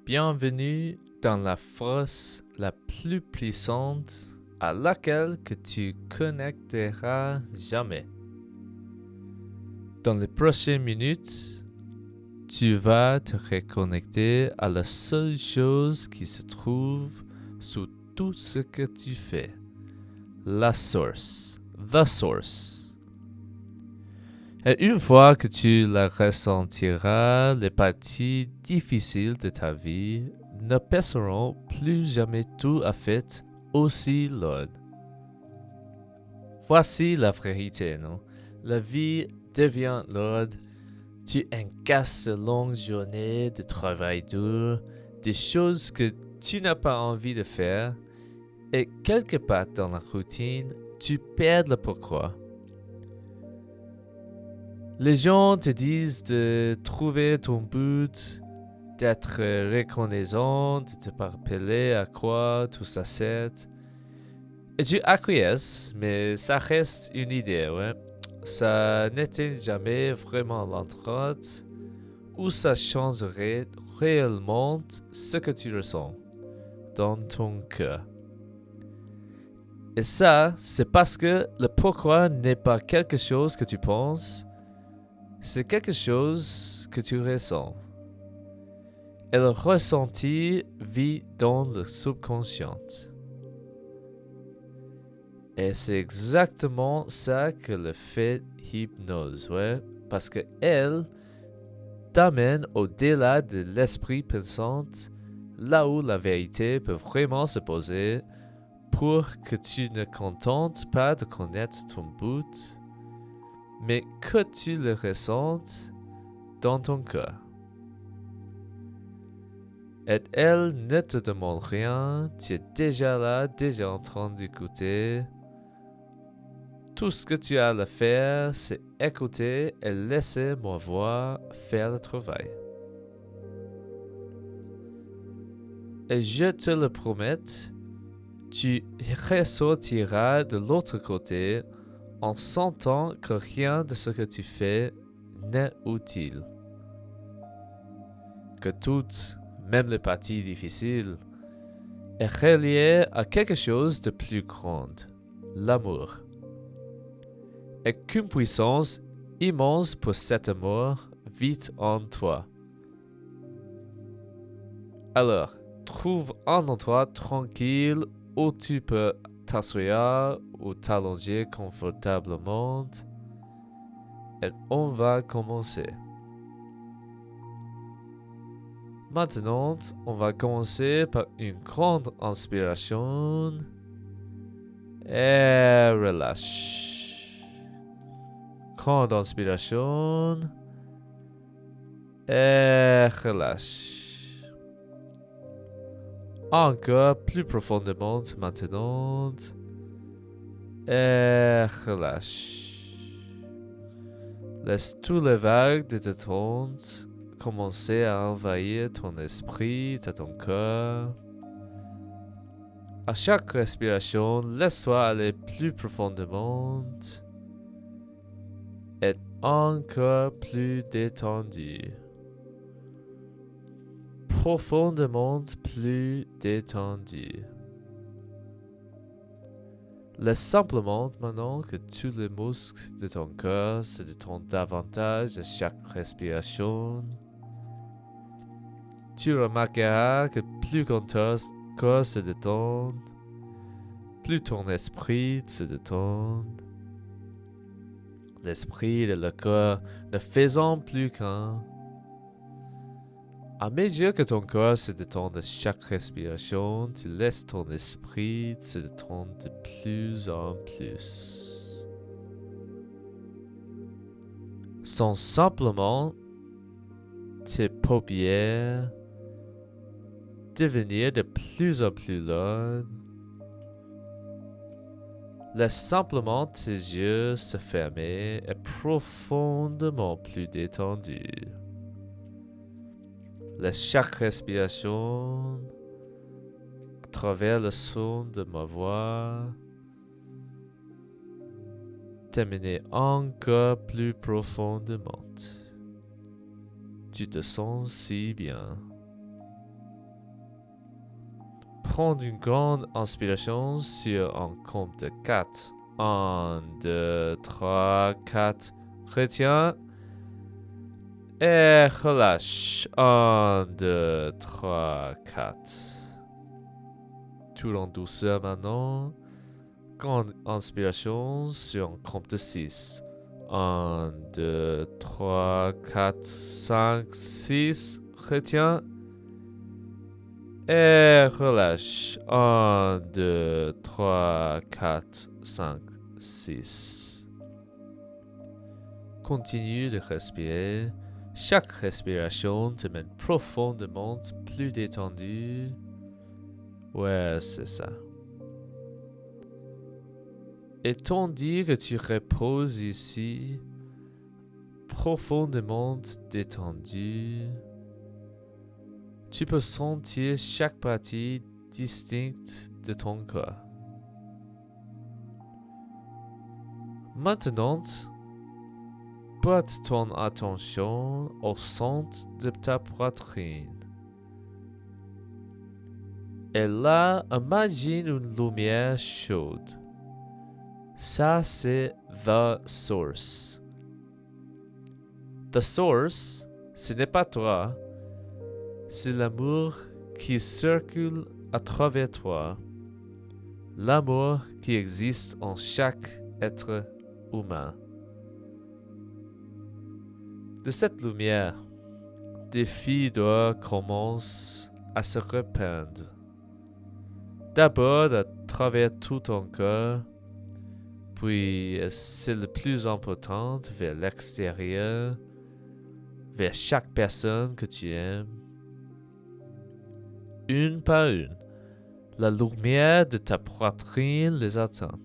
Bienvenue dans la force la plus puissante à laquelle que tu connecteras jamais. Dans les prochaines minutes, tu vas te reconnecter à la seule chose qui se trouve sous tout ce que tu fais. La source. The source. Et une fois que tu la ressentiras, les parties difficiles de ta vie ne pèseront plus jamais tout à fait aussi lourd. Voici la vérité, non? La vie devient lourde. Tu encasses de longues journées de travail dur, des choses que tu n'as pas envie de faire, et quelque part dans la routine, tu perds le pourquoi. Les gens te disent de trouver ton but, d'être reconnaissant, de te rappeler à quoi tout ça sert. Et tu acquiesces, mais ça reste une idée, ouais. Ça n'était jamais vraiment l'endroit où ça changerait réellement ce que tu ressens dans ton cœur. Et ça, c'est parce que le pourquoi n'est pas quelque chose que tu penses, c'est quelque chose que tu ressens. Et le ressenti vit dans le subconscient. Et c'est exactement ça que le fait hypnose, ouais. Parce que elle t'amène au-delà de l'esprit pensant, là où la vérité peut vraiment se poser, pour que tu ne contentes pas de connaître ton but, mais que tu le ressentes dans ton cœur. Et elle ne te demande rien, tu es déjà là, déjà en train d'écouter. Tout ce que tu as à faire, c'est écouter et laisser ma voix faire le travail. Et je te le promets, tu ressortiras de l'autre côté en sentant que rien de ce que tu fais n'est utile. Que toutes, même les parties difficiles, est reliée à quelque chose de plus grand, l'amour. Et qu'une puissance immense pour cet amour vit en toi. Alors, trouve un endroit tranquille où tu peux t'asseoir ou t'allonger confortablement et on va commencer. Maintenant, on va commencer par une grande inspiration et relâche. Grande inspiration et relâche. Encore plus profondément maintenant et relâche. Laisse tous les vagues de détente commencer à envahir ton esprit et ton cœur. À chaque respiration, laisse-toi aller plus profondément et encore plus détendu. Profondément plus détendu. Laisse simplement maintenant que tous les muscles de ton cœur se détendent davantage à chaque respiration. Tu remarqueras que plus ton corps se détend, plus ton esprit se détend. L'esprit et le corps ne faisant plus qu'un. À mesure que ton corps se détend de chaque respiration, tu laisses ton esprit se détendre de plus en plus. Sans simplement tes paupières devenir de plus en plus lourdes. Laisse simplement tes yeux se fermer et profondément plus détendus. Laisse chaque respiration, à travers le son de ma voix, terminer encore plus profondément. Tu te sens si bien. prendre une grande inspiration sur un compte de 4. 1, 2, 3, 4. Retiens. Et relâche. 1, 2, 3, 4. Tout en douceur maintenant. Grande inspiration sur un compte de 6. 1, 2, 3, 4, 5, 6. Retiens. Et relâche. 1, 2, 3, 4, 5, 6. Continue de respirer. Chaque respiration te mène profondément plus détendu. Ouais, c'est ça. Et tandis que tu reposes ici, profondément détendu, tu peux sentir chaque partie distincte de ton corps. Maintenant, porte ton attention au centre de ta poitrine. Et là, imagine une lumière chaude. Ça, c'est The Source. The Source, ce n'est pas toi. C'est l'amour qui circule à travers toi. L'amour qui existe en chaque être humain. De cette lumière, des filles d'or commencent à se répandre. D'abord à travers tout ton corps, puis c'est le plus important vers l'extérieur, vers chaque personne que tu aimes. Une par une, la lumière de ta poitrine les atteint.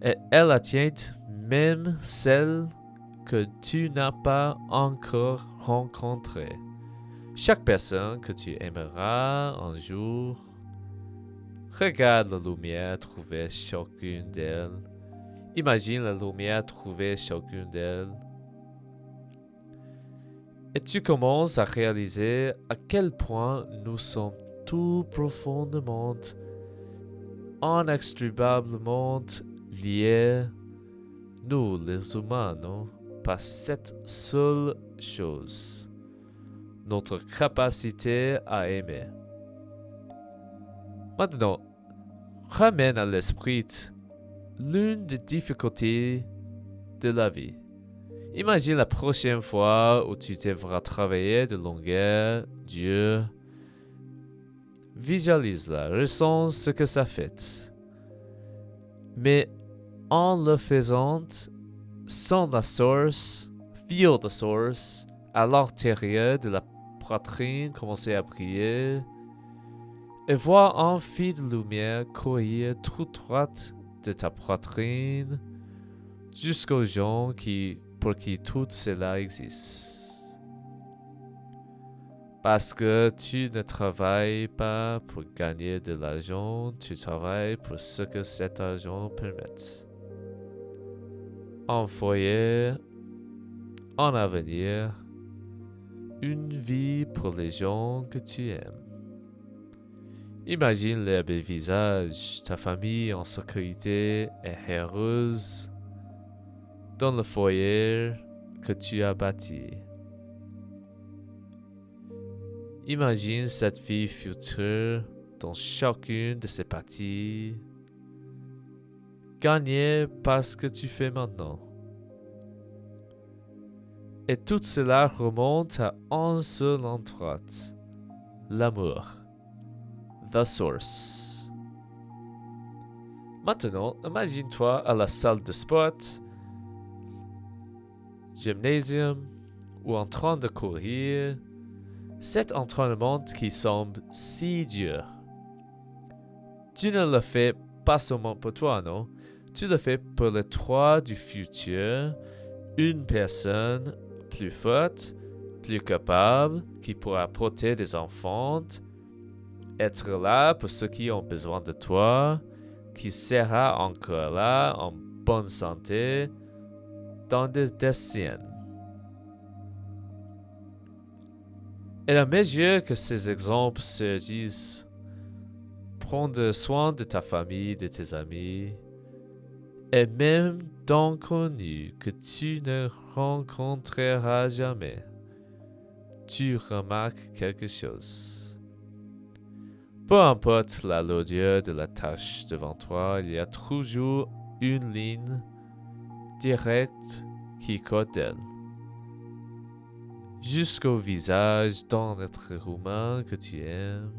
Et elle atteint même celle que tu n'as pas encore rencontrée. Chaque personne que tu aimeras un jour, regarde la lumière trouver chacune d'elles. Imagine la lumière trouver chacune d'elles. Et tu commences à réaliser à quel point nous sommes tout profondément, inextricablement liés, nous les humains, non, par cette seule chose, notre capacité à aimer. Maintenant, ramène à l'esprit l'une des difficultés de la vie. Imagine la prochaine fois où tu devras travailler de longueur, dur. Visualise-la, ressens ce que ça fait. Mais en le faisant, sans la source, feel the source, à l'intérieur de la poitrine commencer à briller, et voir un fil de lumière courir tout droit de ta poitrine jusqu'aux gens pour qui tout cela existe. Parce que tu ne travailles pas pour gagner de l'argent, tu travailles pour ce que cet argent permet. Un foyer, un avenir, une vie pour les gens que tu aimes. Imagine leur beau visage, ta famille en sécurité et heureuse dans le foyer que tu as bâti. Imagine cette vie future dans chacune de ses parties, gagnée par ce que tu fais maintenant. Et tout cela remonte à un seul endroit, l'amour, the source. Maintenant, imagine-toi à la salle de sport, gymnasium ou en train de courir, cet entraînement qui semble si dur. Tu ne le fais pas seulement pour toi, non? Tu le fais pour le toi du futur, une personne plus forte, plus capable, qui pourra porter des enfants, être là pour ceux qui ont besoin de toi, qui sera encore là en bonne santé dans des décennies. Et à mesure que ces exemples se disent, prends soin de ta famille, de tes amis, et même d'inconnus que tu ne rencontreras jamais, tu remarques quelque chose. Peu importe la lourdeur de la tâche devant toi, il y a toujours une ligne directe qui court d'elle, jusqu'au visage d'un être humain que tu aimes.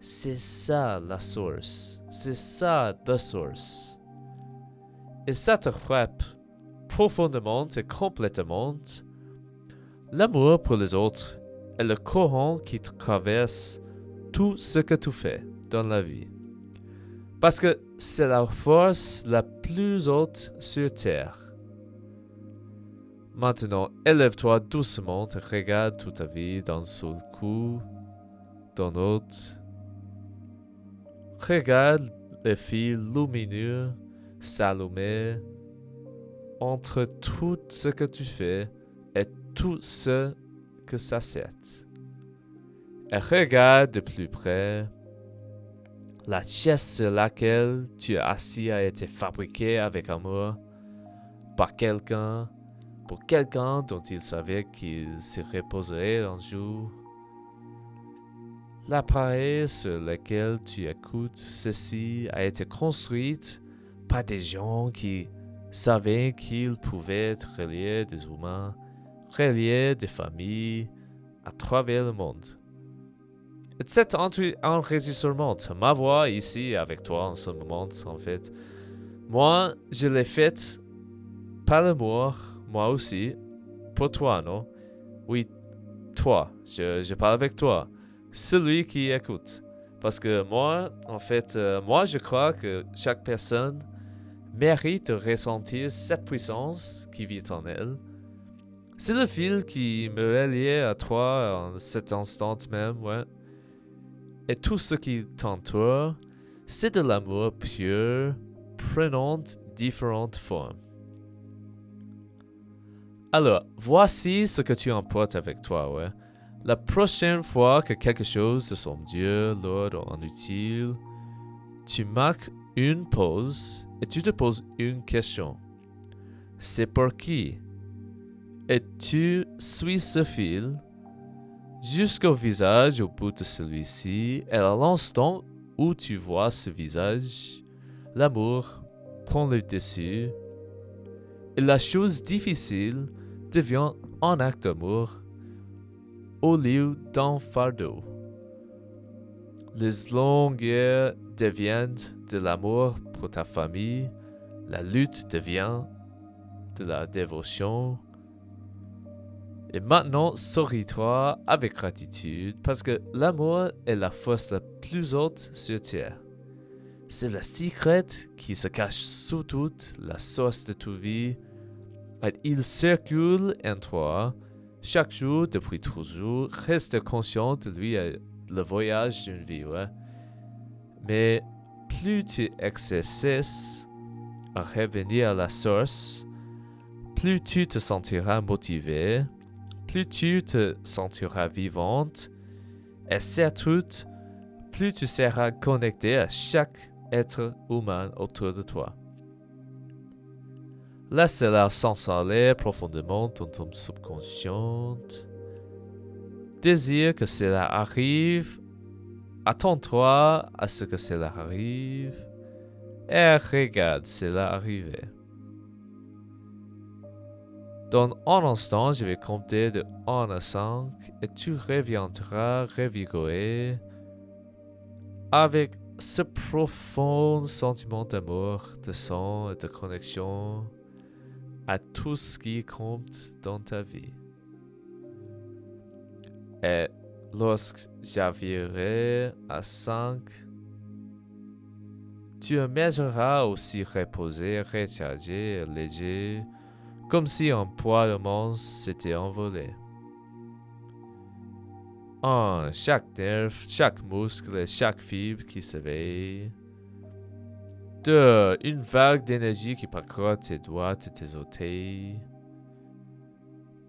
C'est ça la source, c'est ça the source. Et ça te frappe profondément et complètement. L'amour pour les autres est le courant qui traverse tout ce que tu fais dans la vie. Parce que c'est la force la plus haute sur terre. Maintenant, élève-toi doucement et regarde toute ta vie d'un seul coup, d'un autre. Regarde les fils lumineux s'allumer entre tout ce que tu fais et tout ce que ça sert. Et regarde de plus près. La chaise sur laquelle tu es assis a été fabriquée avec amour par quelqu'un, pour quelqu'un dont il savait qu'il se reposerait un jour. L'appareil sur lequel tu écoutes ceci a été construit par des gens qui savaient qu'ils pouvaient relier des humains, relier des familles à travers le monde. Et cet enregistrement, ma voix ici avec toi en ce moment, en fait, moi, je l'ai faite par l'amour, moi aussi, pour toi, non? Oui, toi, je parle avec toi, celui qui écoute. Parce que moi, en fait, moi, je crois que chaque personne mérite de ressentir cette puissance qui vit en elle. C'est le fil qui me reliait à toi en cet instant même, ouais. Et tout ce qui t'entoure, c'est de l'amour pur, prenant différentes formes. Alors, voici ce que tu emportes avec toi, ouais. La prochaine fois que quelque chose te semble dur, lourd ou inutile, tu marques une pause et tu te poses une question. C'est pour qui? Et tu suis ce fil jusqu'au visage au bout de celui-ci, et à l'instant où tu vois ce visage, l'amour prend le dessus, et la chose difficile devient un acte d'amour au lieu d'un fardeau. Les longues heures deviennent de l'amour pour ta famille, la lutte devient de la dévotion. Et maintenant, souris-toi avec gratitude parce que l'amour est la force la plus haute sur terre. C'est le secret qui se cache sous toute la source de ta vie. Et il circule en toi chaque jour depuis toujours. Reste conscient de lui et le voyage d'une vie. Ouais. Mais plus tu exerces à revenir à la source, plus tu te sentiras motivé. Plus tu te sentiras vivante et surtout, plus tu seras connecté à chaque être humain autour de toi. Laisse-la s'installer profondément dans ton subconscient. Désire que cela arrive. Attends-toi à ce que cela arrive et regarde cela arriver. Dans un instant, je vais compter de 1 à 5 et tu reviendras revigoré avec ce profond sentiment d'amour, de sang et de connexion à tout ce qui compte dans ta vie. Et lorsque j'arriverai à 5, tu émergeras aussi reposé, rechargé et léger, comme si un poids immense s'était envolé. 1. Chaque nerf, chaque muscle et chaque fibre qui s'éveille. 2. Une vague d'énergie qui parcourt tes doigts et tes orteils.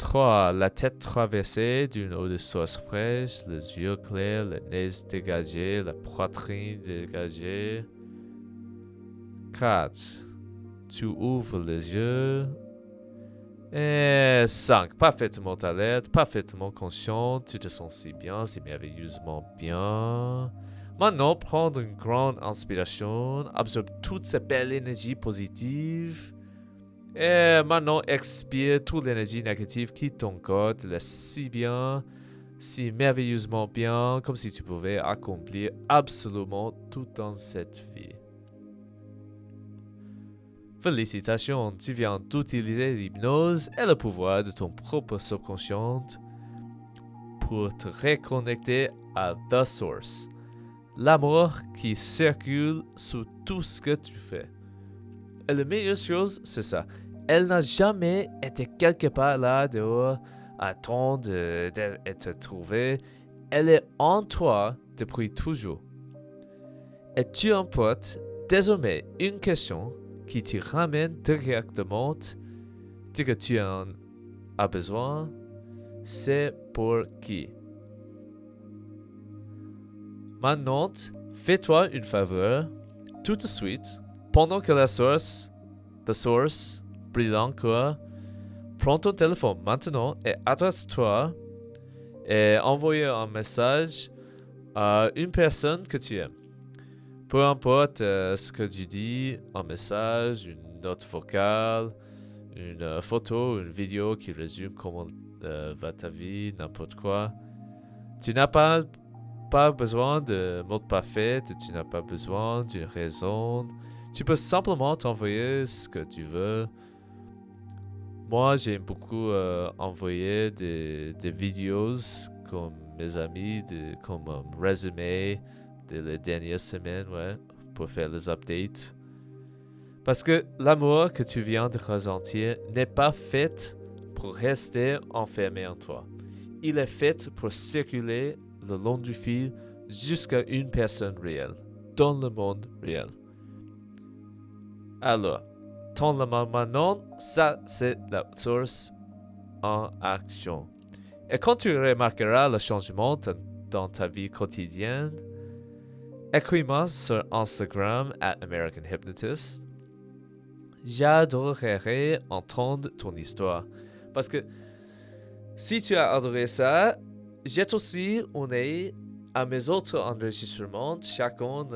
3. La tête traversée d'une eau de source fraîche, les yeux clairs, le nez dégagé, la poitrine dégagée. 4. Tu ouvres les yeux. Et 5. Parfaitement alerte, parfaitement conscient. Tu te sens si bien, si merveilleusement bien. Maintenant, prendre une grande inspiration. Absorbe toute cette belle énergie positive. Et maintenant, expire toute l'énergie négative qui ton corps te laisse si bien, si merveilleusement bien, comme si tu pouvais accomplir absolument tout dans cette vie. Félicitations, tu viens d'utiliser l'hypnose et le pouvoir de ton propre subconscient pour te reconnecter à The Source, l'amour qui circule sous tout ce que tu fais. Et la meilleure chose, c'est ça. Elle n'a jamais été quelque part là dehors, à attendre d'être trouvée. Elle est en toi depuis toujours. Et tu emportes désormais une question qui te ramène directement dès que tu en as besoin. C'est pour qui? Maintenant, fais-toi une faveur tout de suite, pendant que The Source, brille encore. Prends ton téléphone maintenant et adresse-toi et envoie un message à une personne que tu aimes. Peu importe ce que tu dis, un message, une note vocale, une photo, une vidéo qui résume comment va ta vie, n'importe quoi. Tu n'as pas besoin de mot parfait, tu n'as pas besoin d'une raison. Tu peux simplement t'envoyer ce que tu veux. Moi, j'aime beaucoup envoyer des vidéos comme mes amis, comme un résumé de les dernières semaines, ouais, pour faire les updates. Parce que l'amour que tu viens de ressentir n'est pas fait pour rester enfermé en toi. Il est fait pour circuler le long du fil jusqu'à une personne réelle, dans le monde réel. Alors, ton maintenant, ça c'est la source en action. Et quand tu remarqueras le changement dans ta vie quotidienne, écris-moi sur Instagram @AmericanHypnotist. J'adorerais entendre ton histoire. Parce que si tu as adoré ça, jette aussi un œil à mes autres enregistrements. Chacun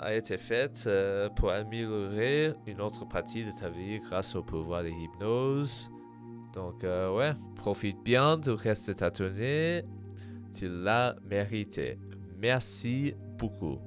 a été fait pour améliorer une autre partie de ta vie grâce au pouvoir de l'hypnose. Donc, ouais, profite bien du reste de ta tournée. Tu l'as mérité. Merci beaucoup.